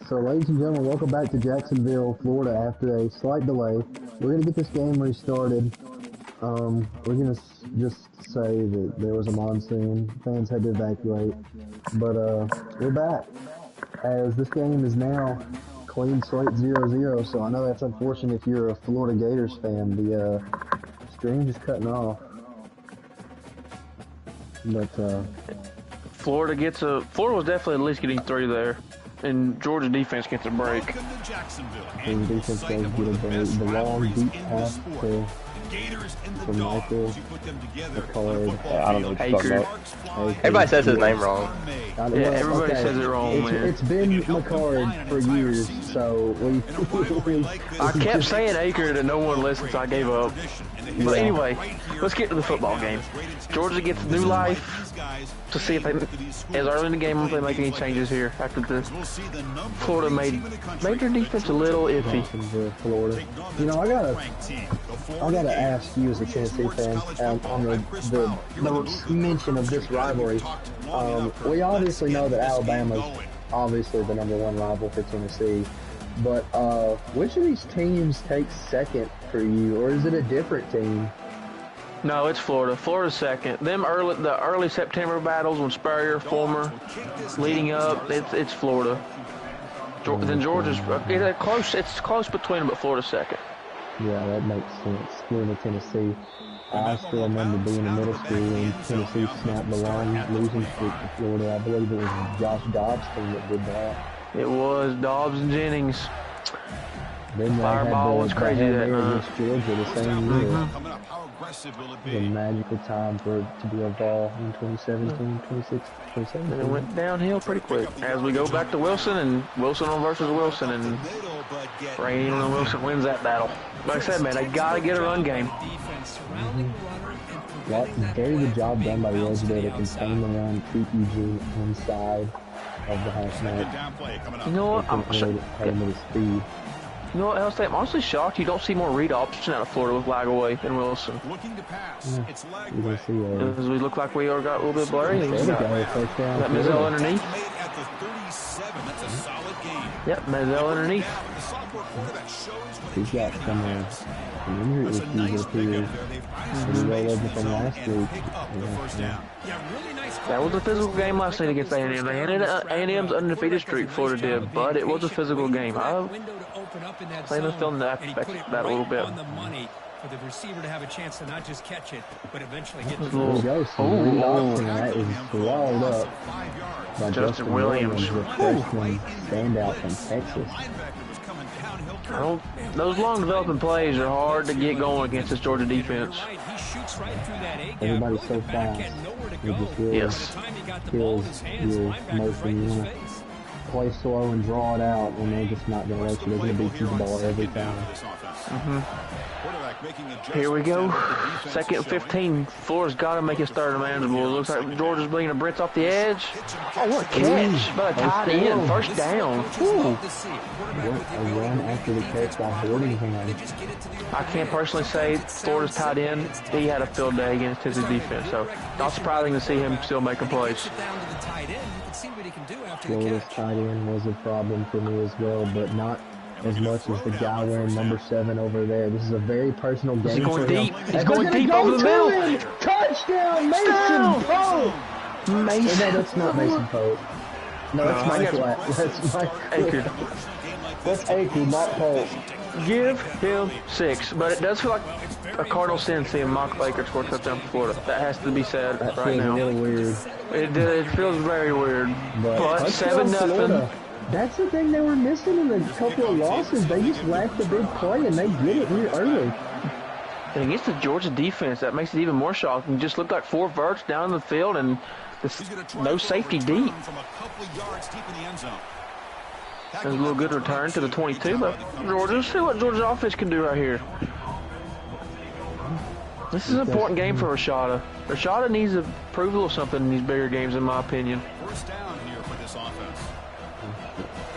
So, ladies and gentlemen, welcome back to Jacksonville, Florida. After a slight delay, we're gonna get this game restarted. We're gonna just say that there was a monsoon, fans had to evacuate, but we're back. As this game is now clean slate 0-0, so I know that's unfortunate if you're a Florida Gators fan. The stream just cutting off, but Florida was definitely at least getting 3 there. And Georgia defense gets a break. And defense does get a break. The long, deep pass to Michael, I don't know what you're talking about. Everybody says his name wrong. Yeah, everybody says it wrong, man. It's been McCard for years, so I kept saying Aker and no one listened, so I gave up. But anyway, let's get to the football game. Georgia gets new life to see if they, as early in the game, if they make any changes here after this. Florida made their defense a little iffy. Florida. You know, I gotta ask you as a Tennessee fan on the mention of this rivalry. We obviously know that Alabama's obviously the #1 rival for Tennessee, but which of these teams takes second for you, or is it a different team? No, it's Florida. Florida's second. The early September battles when Spurrier, Fulmer, leading up, it's Florida. Then Georgia's close. It's close between them, but Florida's second. Yeah, that makes sense. Going to Tennessee, I still remember being in middle school when Tennessee snapped the long losing streak to Florida. I believe it was Josh Dobbs' team that did that. It was Dobbs and Jennings. Then Fireball was crazy that night. Georgia the same year. The magical time to be involved in 2017, 2016. And it went downhill pretty quick. As we go back to Wilson, and Wilson versus Wilson, and Rainey and Wilson wins that battle. Like I said, man, they got to get a run game. Very good job done by Roosevelt to contain the run, keep Eugene inside of the half mat. You know what? You know what else? I'm honestly shocked you don't see more read option out of Florida with Lagaway and Wilson. As we look like we got a little bit blurry. Got Mizell underneath. Yep, Mizell underneath. He's got some injury issues, it appears. He rolled over from last week. That was a physical game last night against A&M. They ended A&M's undefeated streak, Florida did, but it was a physical game. I'm playing the film that aspect that a little bit. For the receiver to have a chance to not just catch it, but eventually get the ball. That is swallowed up by Justin Williams, the freshman standout from Texas. Those long developing plays are hard to get going against this Georgia defense. Everybody's so fast. It just really kills your motion. You want to play slow and draw it out, and they're just not going to let you. They're going to beat you the ball every time. Here we go. 2nd and 15. Florida's got to make his third manageable. It looks like Georgia's bringing a Brits off the edge. Oh, what a catch by a tight end. 1st down. What a run after the catch by Boardingham. I can't personally say Florida's tight end. He had a field day against his defense, so not surprising to see him still making plays. Florida's tight end was a problem for me as well, but not as much as the guy wearing #7 over there. This is a very personal game. He's going deep. He's going deep over the middle. Touchdown, Mason Pope. Mason. No, that's not Mason Pope. No, that's Michael. That's Aker. That's Aker, not Pope. Give him 6, but it does feel like a cardinal sin seeing Michael Aker score a touchdown for Florida. That has to be said right now. Really weird. It feels very weird. But 7-0. That's the thing they were missing in a couple of losses. They just lacked the big play, and they get it here early. And against the Georgia defense, that makes it even more shocking. Just looked like 4 verts down the field, and no safety deep. There's a little good return to the 22, but Georgia, let's see what Georgia's offense can do right here. This is an important game for Rashada. Rashada needs to prove a little something in these bigger games, in my opinion.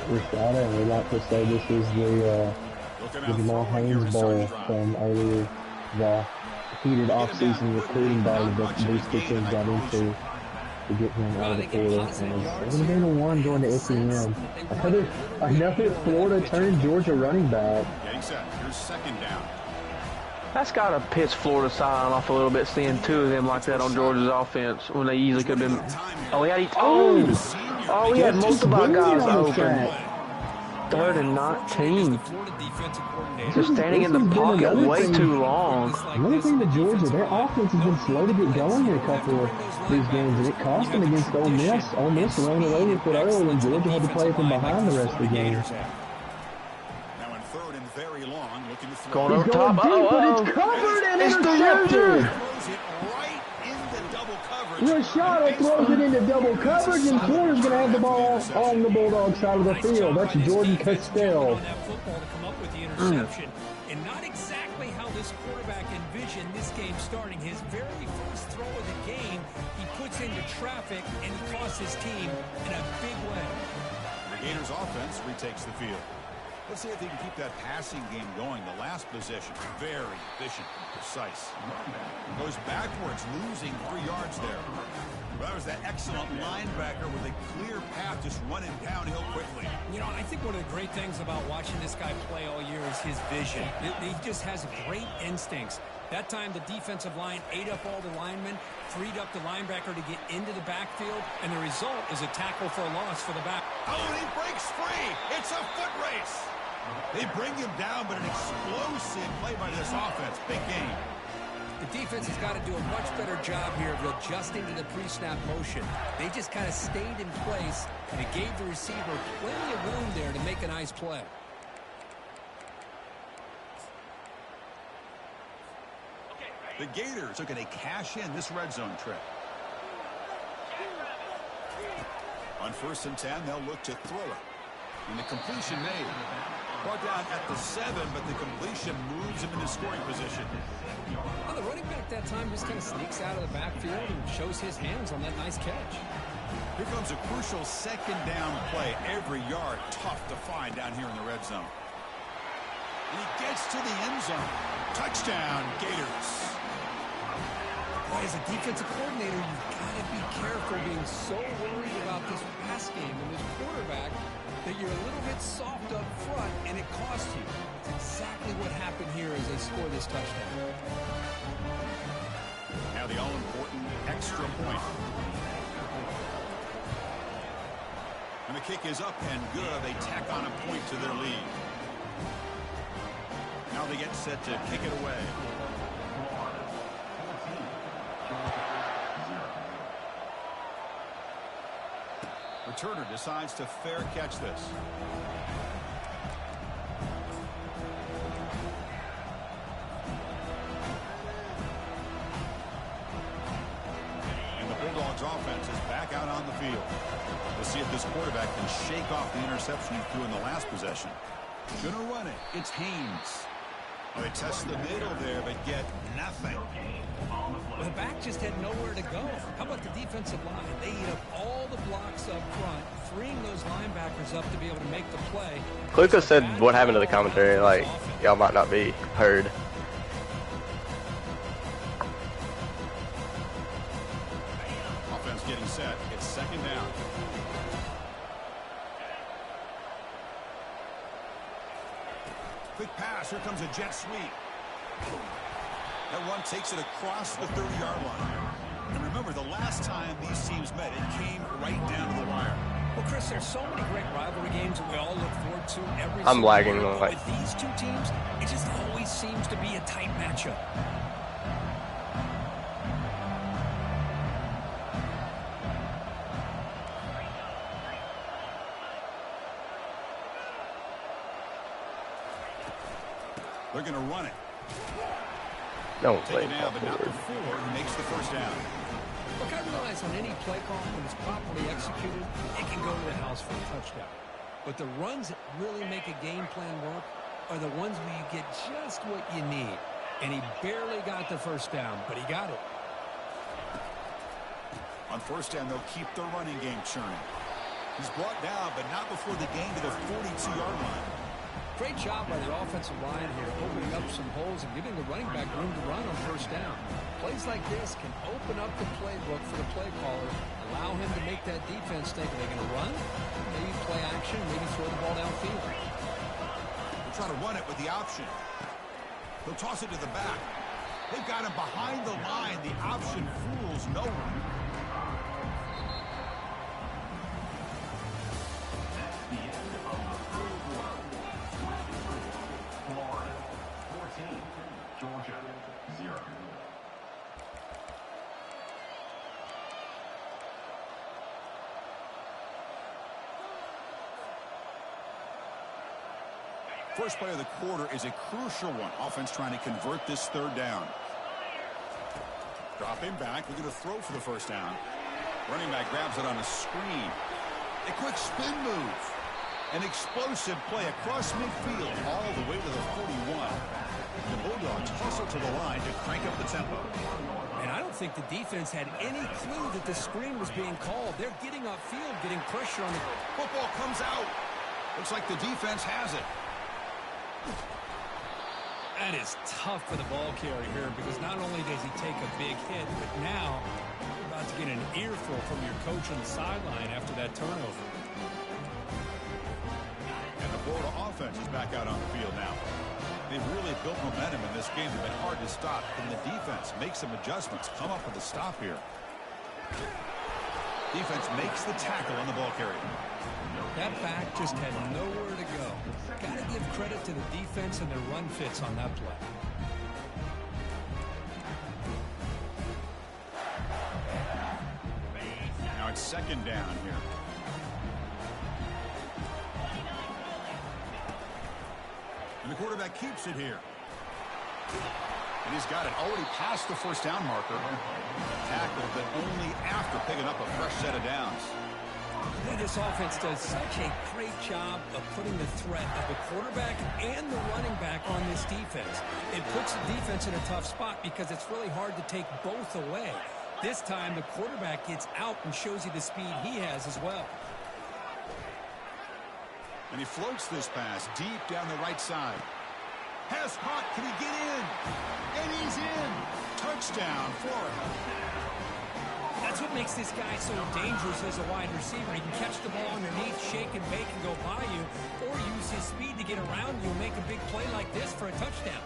Rashada, and we like to say this is the Jamal Haynes Bowl from earlier, the heated off-season recruiting battle that these two teams got into. to get him out of the portal. And 17-1 going to SEM. Another Florida turned Georgia running back. Getting set. Here's second down. That's got to piss Florida side off a little bit, seeing two of them like that on Georgia's offense when they easily could have been. Oh, he had we had multiple guys open. 3rd and 19. Just standing in the pocket way too long. Another thing to Georgia, their offense has been slow to get going in a couple of these games, and it cost them against Ole Miss. Ole Miss ran it over for early, and Georgia had to play from behind the rest of the game. Now in 3rd and very long, looking to throw. Going over top. But it's covered and intercepted. Throws it right into double coverage. Rashada throws it into double coverage, and Florida's going to have the ball on the Bulldog side of the field. That's Jordan Castell. Interception, and not exactly how this quarterback envisioned this game starting. His very first throw of the game, he puts into traffic, and he costs his team in a big way. The Gators offense retakes the field. Let's see if they can keep that passing game going. The last possession, very efficient and precise. Goes backwards, losing 3 yards there. Well, that was that excellent linebacker with a clear path, just running downhill quickly. You know, I think one of the great things about watching this guy play all year is his vision. He just has great instincts. That time, the defensive line ate up all the linemen, freed up the linebacker to get into the backfield, and the result is a tackle for a loss for the back. Oh, and he breaks free. It's a foot race. They bring him down, but an explosive play by this offense. Big game. The defense has got to do a much better job here of adjusting to the pre-snap motion. They just kind of stayed in place, and it gave the receiver plenty of room there to make a nice play. The Gators are going to cash in this red zone trip. On 1st and 10, they'll look to throw it. And the completion made. Brought down at the 7, but the completion moves him into scoring position. Well, the running back that time just kind of sneaks out of the backfield and shows his hands on that nice catch. Here comes a crucial 2nd down play. Every yard tough to find down here in the red zone. And he gets to the end zone. Touchdown, Gators. Boy, as a defensive coordinator, you've got to be careful being so worried about this pass game and this quarterback that you're a little bit soft up front, and it costs you. It's exactly what happened here as they score this touchdown. Now the all-important extra point. And the kick is up and good. They tack on a point to their lead. Now they get set to kick it away. Returner decides to fair catch this. And the Bulldogs offense is back out on the field. We'll see if this quarterback can shake off the interception he threw in the last possession. Gonna run it. It's Haynes. Well, they test the middle there, but get nothing. The back just had nowhere to go. How about the defensive line? They eat up all the blocks up front, freeing those linebackers up to be able to make the play. Kluka said what happened to the commentary, like, y'all might not be heard. Offense getting set. It's 2nd down. Quick pass. Here comes a jet sweep. That run takes it across the 30-yard line. And remember, the last time these teams met, it came right down to the wire. Well, Chris, there's so many great rivalry games that we all look forward to every I'm lagging. Like with these two teams, it just always seems to be a tight matchup. They're going to run it. Don't play Taken out, but not before he makes the 1st down. Look, I realize on any play call, when it's properly executed, it can go to the house for a touchdown. But the runs that really make a game plan work are the ones where you get just what you need. And he barely got the 1st down, but he got it. On 1st down, they'll keep the running game churning. He's brought down, but not before the gain to the 42-yard line. Great job by the offensive line here, opening up some holes and giving the running back room to run on first down. Plays like this can open up the playbook for the play caller, allow him to make that defense think, are they going to run? Maybe play action, maybe throw the ball downfield. They'll try to run it with the option. They'll toss it to the back. They've got him behind the line. The option fools no one. First play of the quarter is a crucial one. Offense trying to convert this third down. Drop him back. We're going to throw for the first down. Running back grabs it on a screen. A quick spin move. An explosive play across midfield all the way to the 41. The Bulldogs hustle to the line to crank up the tempo. And I don't think the defense had any clue that the screen was being called. They're getting upfield, getting pressure on the... Football comes out. Looks like the defense has it. That is tough for the ball carrier here because not only does he take a big hit, but now you're about to get an earful from your coach on the sideline after that turnover. And the Florida offense is back out on the field now. They've really built momentum in this game. They've been hard to stop. And the defense makes some adjustments. Come up with a stop here. Defense makes the tackle on the ball carrier. That back just had nowhere to go. Got to give credit to the defense and their run fits on that play. Now it's second down here. And the quarterback keeps it here. And he's got it already past the first down marker. Tackled, but only after picking up a fresh set of downs. This offense does such a great job of putting the threat of the quarterback and the running back on this defense. It puts the defense in a tough spot because it's really hard to take both away. This time, the quarterback gets out and shows you the speed he has as well. And he floats this pass deep down the right side. Pass caught. Can he get in? And he's in. Touchdown, Florida. That's what makes this guy so dangerous as a wide receiver. He can catch the ball underneath, shake and bake and go by you, or use his speed to get around you and make a big play like this for a touchdown.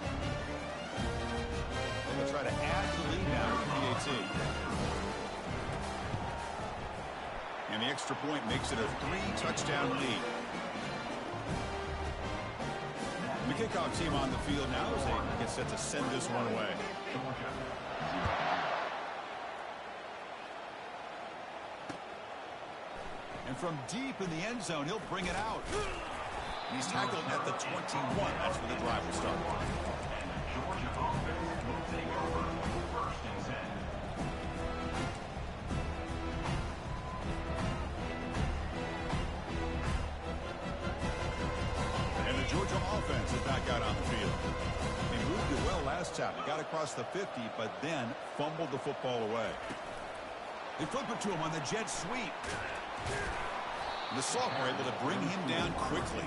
And they'll try to add the lead now to the PAT. And the extra point makes it a 3-touchdown lead. The kickoff team on the field now as they get set to send this one away. And from deep in the end zone, he'll bring it out. And he's tackled at the 21. That's where the drive will start. And the Georgia offense is back out on the field. They moved it well last time. They got across the 50, but then fumbled the football away. They flip it to him on the jet sweep. The sophomore able to bring him down quickly.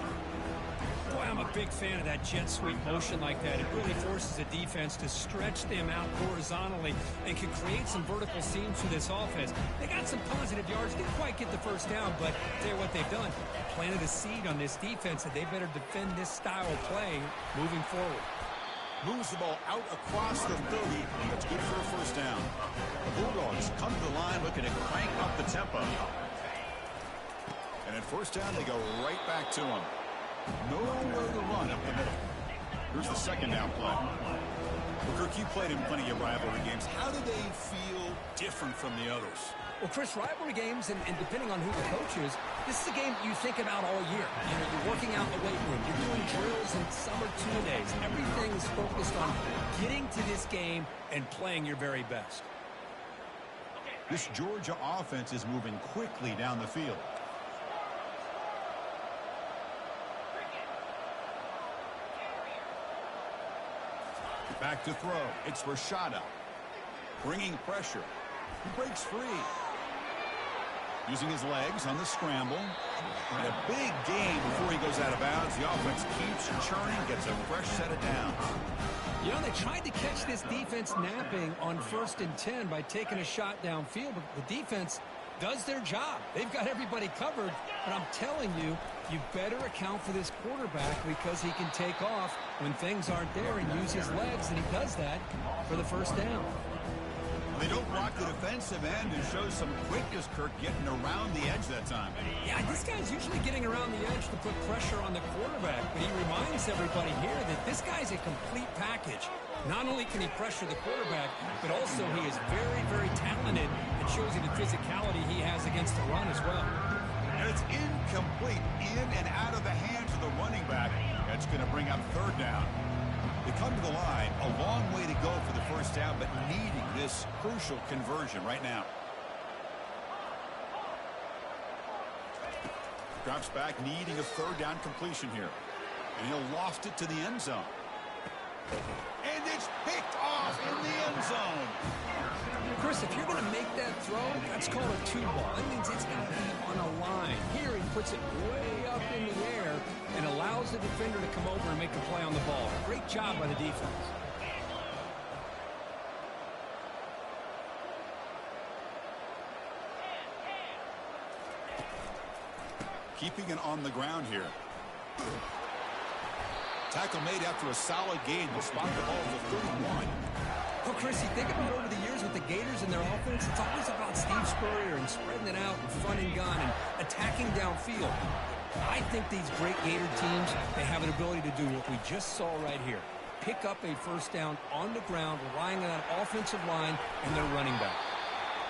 Boy, I'm a big fan of that jet sweep motion like that. It really forces the defense to stretch them out horizontally and can create some vertical seams for this offense. They got some positive yards. Didn't quite get the first down, but tell you what they've done. Planted a seed on this defense that they better defend this style of play moving forward. Moves the ball out across the 30. That's good for a first down. The Bulldogs come to the line looking to crank up the tempo. And at first down, they go right back to him. Nowhere to run up the middle. Here's the second down play. Well, Kirk, you played in plenty of rivalry games. How do they feel different from the others? Well, Chris, rivalry games, and depending on who the coach is, this is a game you think about all year. You know, you're working out in the weight room. You're doing drills and summer two-a-days. Everything is focused on getting to this game and playing your very best. This Georgia offense is moving quickly down the field. Back to throw. It's Rashada. Bringing pressure. He breaks free. Using his legs on the scramble. And a big gain before he goes out of bounds. The offense keeps churning, gets a fresh set of downs. You know, they tried to catch this defense napping on 1st and 10 by taking a shot downfield, but the defense does their job. They've got everybody covered, but I'm telling you, you better account for this quarterback because he can take off when things aren't there and use his legs, and he does that for the first down. They don't block the defensive end and show some quickness, Kirk, getting around the edge that time. Yeah, this guy's usually getting around the edge to put pressure on the quarterback, but he reminds everybody here that this guy's a complete package. Not only can he pressure the quarterback, but also he is very, very talented and shows you the physicality he has against the run as well. And it's incomplete, in and out of the hands of the running back. That's going to bring up 3rd down. They come to the line, a long way to go for the first down, but needing this crucial conversion right now. Drops back, needing a 3rd down completion here. And he'll loft it to the end zone. And it's picked off in the end zone. Chris, if you're going to make that throw, that's called a 2-ball. That means it's got to be on a line. Here he puts it way up in the air and allows the defender to come over and make a play on the ball. Great job by the defense. Keeping it on the ground here. Tackle made after a solid gain. Will spot the ball for 31. Well, Chris, you think about over the years with the Gators and their offense, it's always about Steve Spurrier and spreading it out and front and gun and attacking downfield. I think these great Gator teams, they have an ability to do what we just saw right here. Pick up a first down on the ground, relying on that offensive line and their running back.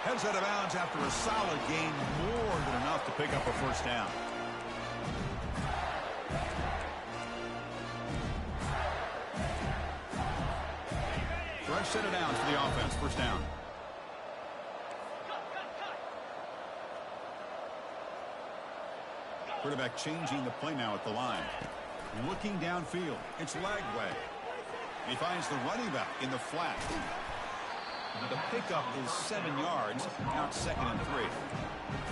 Heads out of bounds after a solid gain, more than enough to pick up a first down. Fresh set of downs for the offense. First down. Quarterback changing the play now at the line. Looking downfield. It's Lagway. He finds the running back in the flat. The pickup is 7 yards. Now it's 2nd and 3.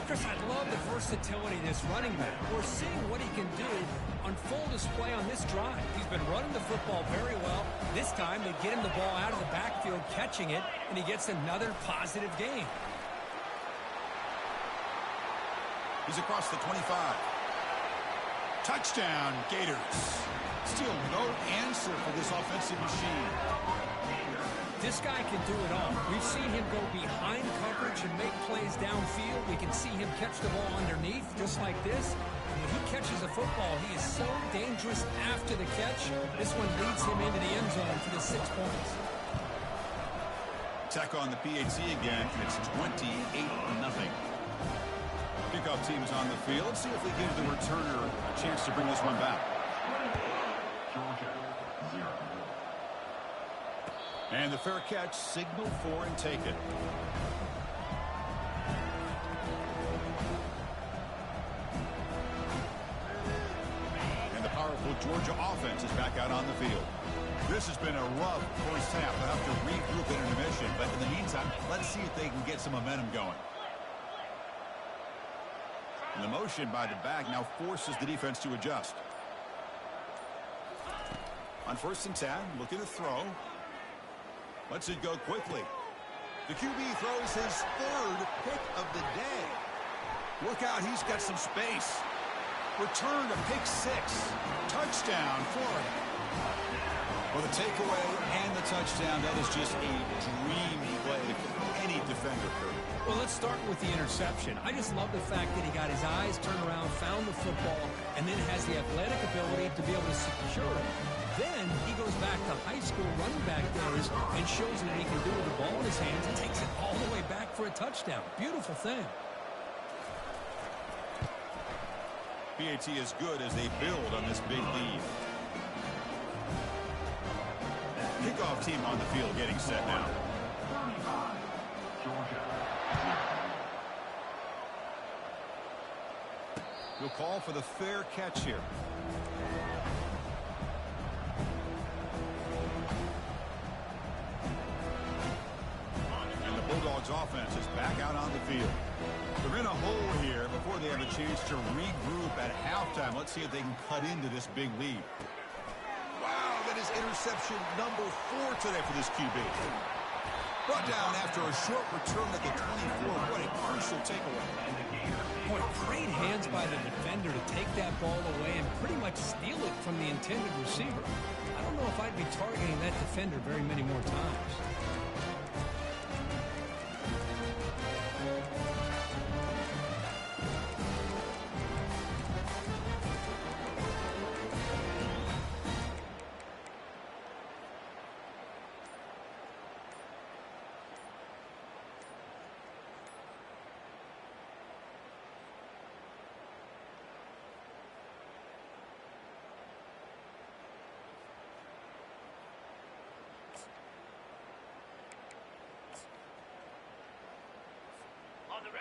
Chris, I love the versatility of this running back. We're seeing what he can do on full display on this drive. He's been running the football very well. This time they get him the ball out of the backfield, catching it, and he gets another positive gain. He's across the 25. Touchdown, Gators. Still no answer for this offensive machine. This guy can do it all. We've seen him go behind coverage and make plays downfield. We can see him catch the ball underneath, just like this. And when he catches a football, he is so dangerous after the catch. This one leads him into the end zone for the 6 points. Tech on the PAT again. It's 28-0. Kickoff team is on the field. Let's see if we give the returner a chance to bring this one back. And the fair catch, signal for and take it. And the powerful Georgia offense is back out on the field. This has been a rough first half. They'll have to regroup at intermission. But in the meantime, let's see if they can get some momentum going. And the motion by the back now forces the defense to adjust. On 1st and 10, looking to throw. Lets it go quickly. The QB throws his 3rd pick of the day. Look out, he's got some space. Return to pick 6. Touchdown, Florida. Well, the takeaway and the touchdown, that is just a dream play for any defender, Kurt. Well, let's start with the interception. I just love the fact that he got his eyes turned around, found the football, and then has the athletic ability to be able to secure it. Then he goes back to high school running back days and shows what he can do with the ball in his hands and takes it all the way back for a touchdown. Beautiful thing. PAT is good as they build on this big lead. Kickoff team on the field getting set now. We'll call for the fair catch here. offense is back out on the field. They're in a hole here before they have a chance to regroup at halftime. Let's see if they can cut into this big lead. Wow, that is interception number 4 today for this QB. Brought down after a short return at the 24. What a crucial takeaway. Boy, great hands by the defender to take that ball away and pretty much steal it from the intended receiver. I don't know if I'd be targeting that defender very many more times.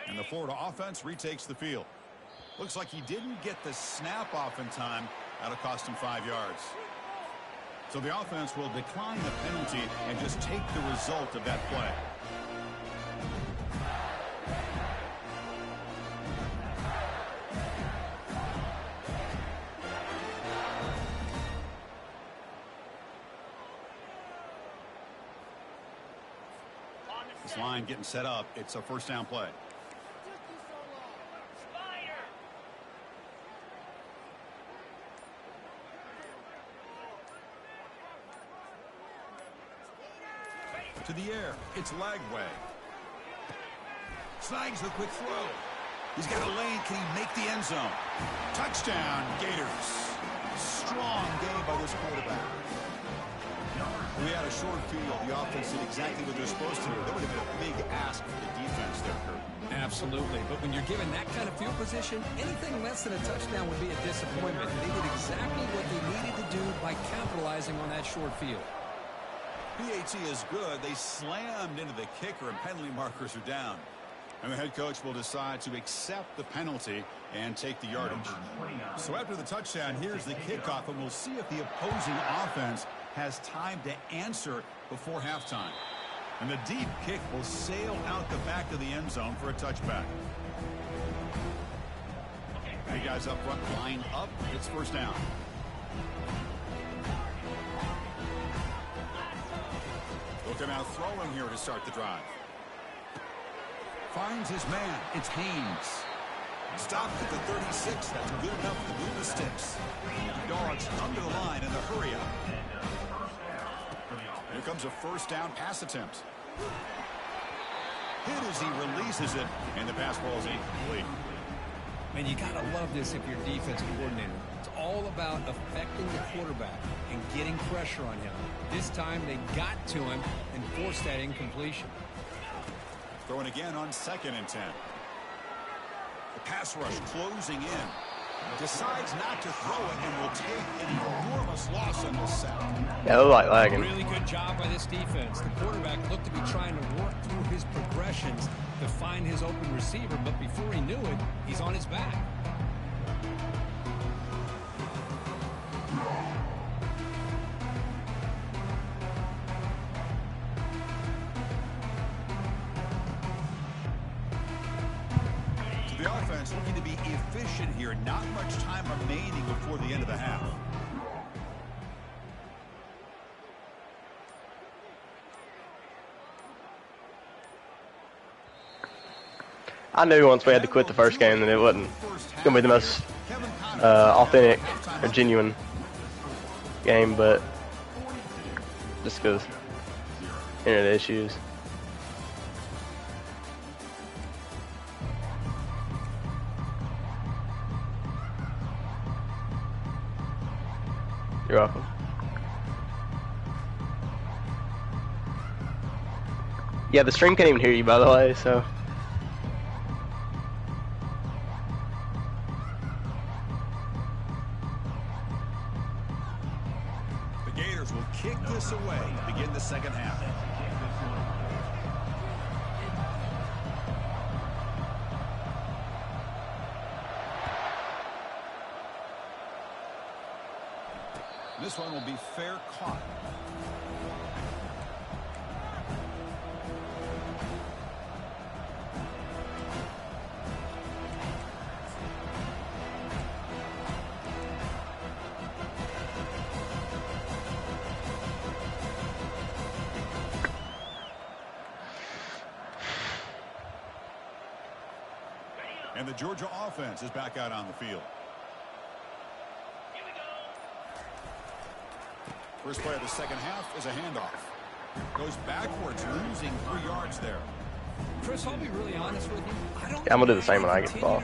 And the Florida offense retakes the field. Looks like he didn't get the snap off in time. That'll cost him 5 yards. So the offense will decline the penalty and just take the result of that play. This line getting set up. It's a first down play. To the air. It's Lagway. Snags the quick throw. He's got a lane. Can he make the end zone? Touchdown, Gators. Strong game by this quarterback. We had a short field. The offense did exactly what they're supposed to. That would have been a big ask for the defense there, Kurt. Absolutely. But when you're given that kind of field position, anything less than a touchdown would be a disappointment. They did exactly what they needed to do by capitalizing on that short field. PAT is good. They slammed into the kicker, and penalty markers are down. And the head coach will decide to accept the penalty and take the yardage. So after the touchdown, here's the kickoff, and we'll see if the opposing offense has time to answer before halftime. And the deep kick will sail out the back of the end zone for a touchback. Hey guys up front, line up. It's first down. Looking out throwing here to start the drive. Finds his man. It's Haynes. Stopped at the 36. That's good enough to move the sticks. Dogs under the line in the hurry up. Here comes a first down pass attempt. Hit as he releases it, and the pass ball is incomplete. Man, you got to love this if you're defensive coordinator. It's all about affecting the quarterback and getting pressure on him. This time they got to him and forced that incompletion. Throwing again on 2nd and 10. The pass rush closing in. Decides not to throw it and will take an enormous loss on this sack. Yeah, it was like lagging. Really good job by this defense. The quarterback looked to be trying to work through his progressions to find his open receiver, but before he knew it, he's on his back. The offense looking to be efficient here. Not much time remaining before the end of the half. I knew once we had to quit the first game that it wasn't going to be the most authentic or genuine game, but just because internet issues. You're welcome. Yeah, the stream can't even hear you, by the way, so. The Gators will kick this away to begin the second half. This one will be fair caught. And the Georgia offense is back out on the field. First play of the second half is a handoff. Goes backwards, losing 3 yards there. Chris, I'll be really honest with you. Yeah, I'm going to do the same when I get the ball.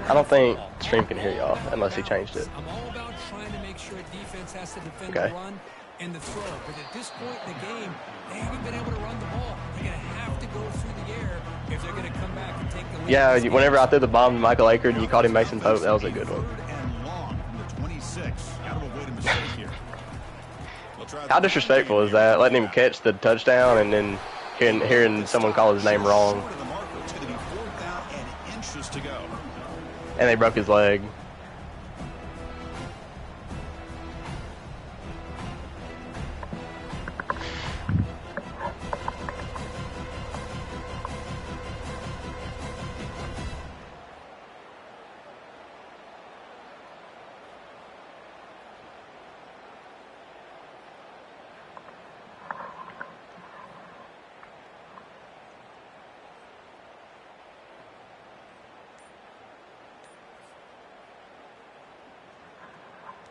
I don't think Stream can hear y'all unless he changed it. I'm all about trying to make sure defense has to defend the run and the throw. But at this point in the game, they haven't been able to run the ball. They're going to have to go through the air if they're going to come back and take the lead. Yeah, whenever I threw the bomb to Michael Akers and you called him Mason Pope, that was a good one. And long from the 26. Got to avoid a mistake here. How disrespectful is that? Letting him catch the touchdown and then hearing someone call his name wrong. And they broke his leg.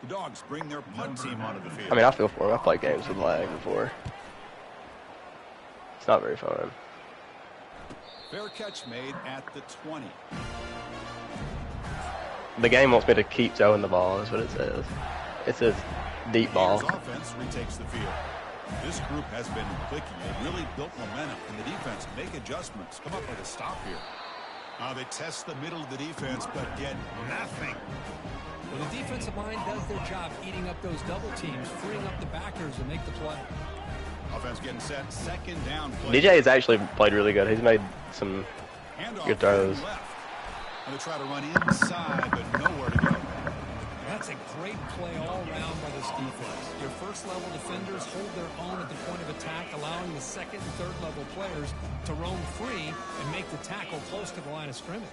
The Dogs bring their punt team onto the field. I mean, I feel for him. I've played games with lag before. It's not very fun. Fair catch made at the 20. The game wants me to keep throwing the ball, is what it says. It says deep ball. Offense retakes the field. This group has been clicking. They've really built momentum, and the defense make adjustments. Come up with a stop here. They test the middle of the defense, but get nothing. Well, the defensive line does their job eating up those double teams, freeing up the backers and make the play. Offense getting set, second down play. DJ has actually played really good. He's made some good throws. And they try to run inside, but nowhere to go. That's a great play all around by this defense. Your first-level defenders hold their own at the point of attack, allowing the second and third-level players to roam free and make the tackle close to the line of scrimmage.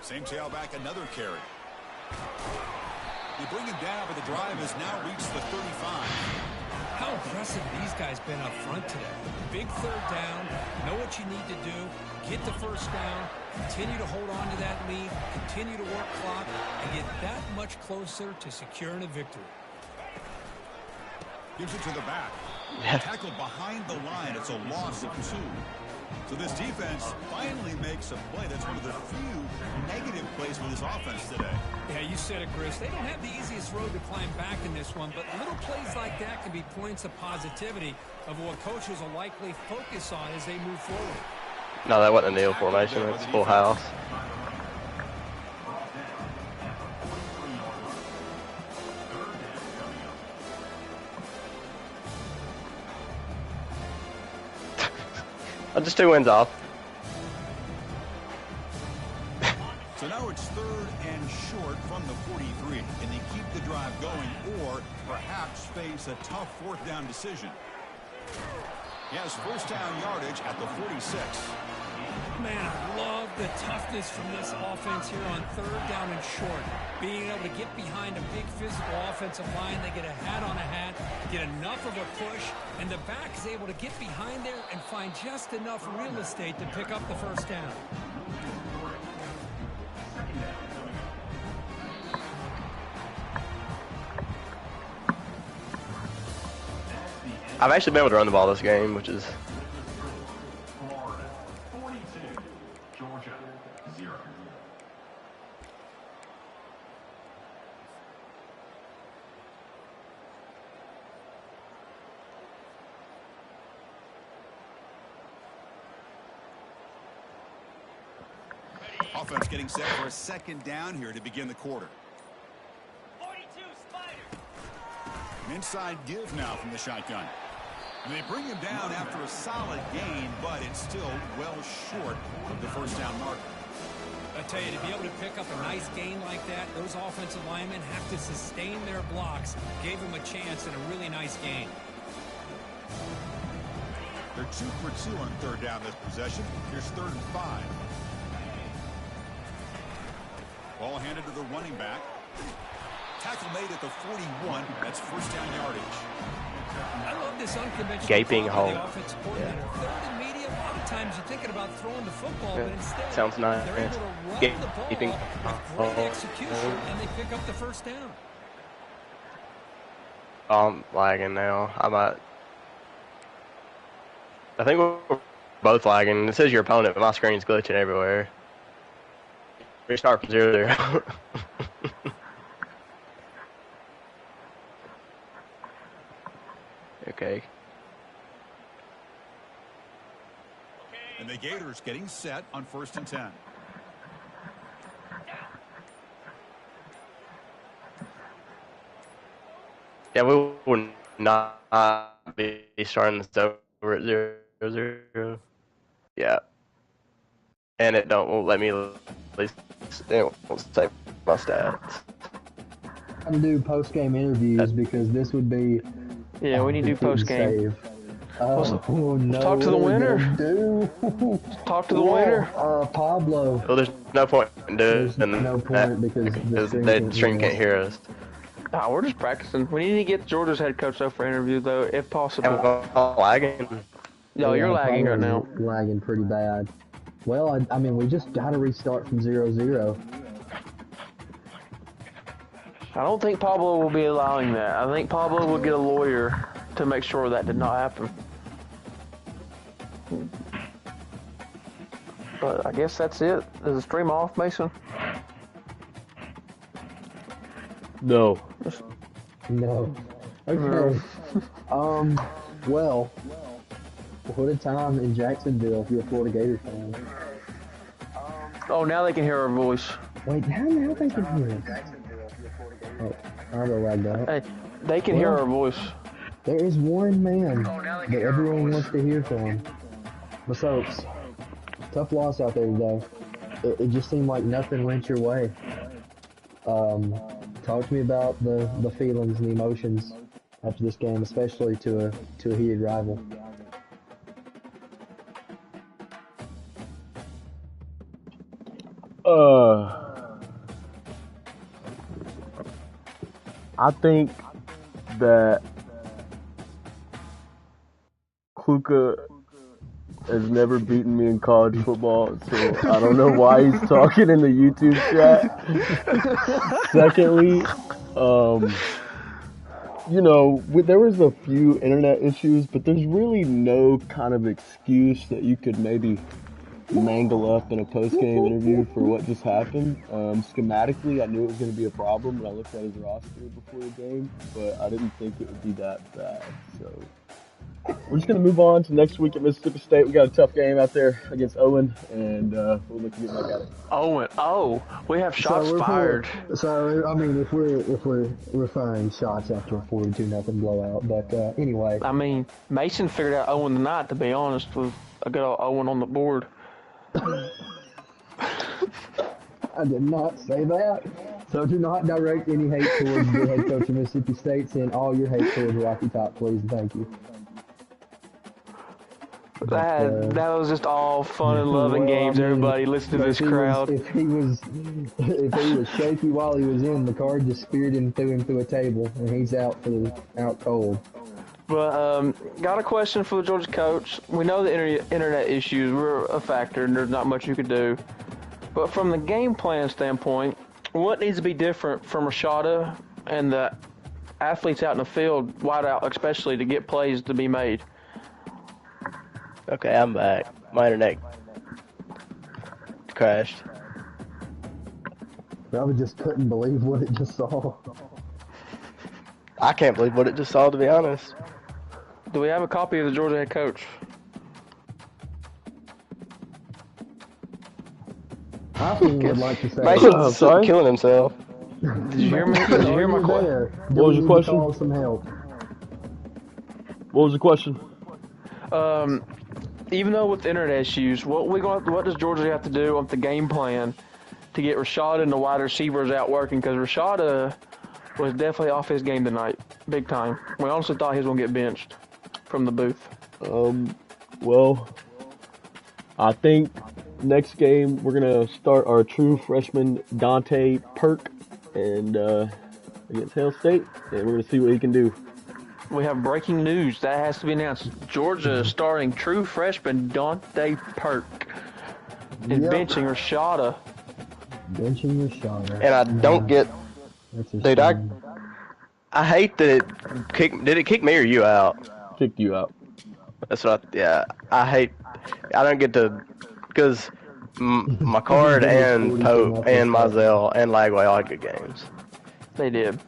Same tailback, another carry. They bring him down, but the drive has now reached the 35. How impressive these guys been up front today. Big third down, know what you need to do, get the first down, continue to hold on to that lead, continue to work clock, and get that much closer to securing a victory. Gives it to the back. Tackled behind the line. It's a loss of 2. So this defense finally makes a play. That's one of the few negative plays with this offense today. Yeah, you said it, Chris. They don't have the easiest road to climb back in this one, but little plays like that can be points of positivity of what coaches will likely focus on as they move forward. No, that wasn't a kneel formation. It's full house. Just 2 wins off. So now it's third and short from the 43. Can they keep the drive going or perhaps face a tough fourth down decision? He has first down yardage at the 46. Man, I love the toughness from this offense here on third down and short. Being able to get behind a big physical offensive line, they get a hat on a hat, get enough of a push, and the back is able to get behind there and find just enough real estate to pick up the first down. I've actually been able to run the ball this game, which is... Offense getting set for a second down here to begin the quarter. 42 Spider. An inside give now from the shotgun. And they bring him down after a solid gain, but it's still well short of the first down marker. I tell you, to be able to pick up a nice gain like that, those offensive linemen have to sustain their blocks. Gave him a chance and a really nice gain. They're 2 for 2 on third down this possession. Here's 3rd and 5. Ball handed to the running back. Tackle made at the 41. That's first down yardage. I love this unconventional gaping call by hole. the offensive coordinator. Yeah. Third and medium, a lot of times you're thinking about throwing the football, but instead Sounds nice. they're able to run the ball with great execution, and they pick up the first down. I'm lagging now. I think we're both lagging. It says your opponent, but my screen's glitching everywhere. Restart from 0-0. Okay. And the Gators getting set on 1st and 10. Yeah, we would not be starting this over at 0-0. Yeah. And it won't let me, at least it won't save my stats. I'm gonna do post-game interviews because this would be. Yeah, we need to do post-game. Oh no! Talk to the winner. Talk to the winner. Pablo. Well, there's no point in doing There's no point because the stream can't hear us. Nah, we're just practicing. We need to get Georgia's head coach up for interview, though, if possible. I'm lagging. No, you're lagging right now. Lagging pretty bad. Well, I mean, we just got to restart from 0-0. I don't think Pablo will be allowing that. I think Pablo will get a lawyer to make sure that did not happen. But I guess that's it. Is the stream off, Mason? No. No. Okay. Well, what a time in Jacksonville if you're a Florida Gators fan. Oh, now they can hear our voice. Wait, now they can hear us. Oh, I'm gonna lag that. Hey, they can hear our voice. There is one man that everyone wants to hear from. The Soaps. Tough loss out there today. It just seemed like nothing went your way. Talk to me about the feelings and the emotions after this game, especially to a heated rival. I think that Kluka has never beaten me in college football, so I don't know why he's talking in the YouTube chat. Secondly, there was a few internet issues, but there's really no kind of excuse that you could maybe mangle up in a post-game interview for what just happened. Schematically, I knew it was going to be a problem when I looked at his roster before the game, but I didn't think it would be that bad. So we're just going to move on to next week at Mississippi State. We got a tough game out there against Owen, and we'll look to get back at it. Owen, we have shots fired. So I mean, if we're firing shots after a 42-0 blowout, but anyway. I mean, Mason figured out Owen tonight. To be honest, with a good old Owen on the board. I did not say that. So do not direct any hate towards the head coach of Mississippi State. Send all your hate towards Rocky Top, please, and thank you. That was just all fun and love and games. Everybody, listen to this crowd. If he was shaky while he was in, the card just speared him through a table, and he's out cold. But got a question for the Georgia coach. We know the internet issues were a factor, and there's not much you could do. But from the game plan standpoint, what needs to be different from Rashada and the athletes out in the field, wide out especially, to get plays to be made? Okay, I'm back. My internet crashed. I just couldn't believe what it just saw. I can't believe what it just saw, to be honest. Do we have a copy of the Georgia head coach? I would like to say. Mason's killing himself. Did you hear me? Did you hear my question? What was your question? Call some help. What was the question? Even though with the internet issues, what does Georgia have to do with the game plan to get Rashada and the wide receivers out working? Because Rashada was definitely off his game tonight, big time. We honestly thought he was going to get benched from the booth. Well, I think next game we're going to start our true freshman Dante Perk and against Hail State, and we're going to see what he can do. We have breaking news that has to be announced. Georgia is starting true freshman Dante Perk and benching Rashada. Benching Rashada. And I don't get, dude. I hate that it kicked. Did it kick me or you out? Kicked you out. That's what. I hate. I don't get to because my card and Pope and Mizell and Lagway all had good games. They did.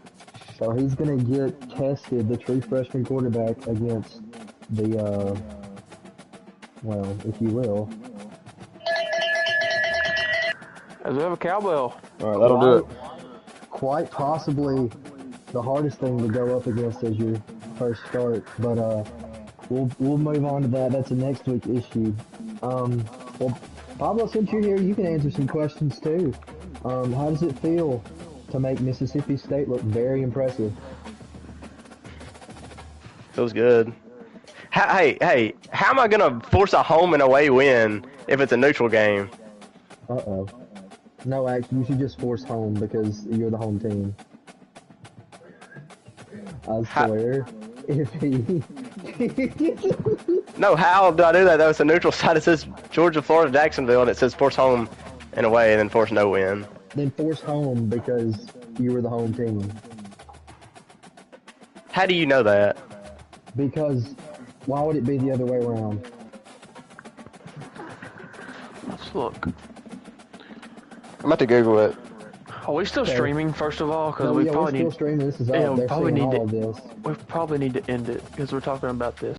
So he's gonna get tested, the true freshman quarterback, against the well, if you will. As we have a cowbell. All right, that'll do it. Quite possibly the hardest thing to go up against as your first start, but we'll move on to that. That's a next week issue. Well, Pablo, since you're here, you can answer some questions too. How does it feel to make Mississippi State look very impressive? Feels good. Hey, how am I gonna force a home and away win if it's a neutral game? Uh-oh. No, actually, you should just force home because you're the home team. I swear, if he... No, how do I do that? Though it's a neutral site. It says Georgia, Florida, Jacksonville, and it says force home and away, and then force no win. Then force home because you were the home team. How do you know that? Because why would it be the other way around? Let's look. I'm about to Google it. Are we still streaming, first of all? Because No, we we're probably still need. streaming. This is Yeah, up. we They're probably seeing need all of to. this. We probably need to end it because we're talking about this.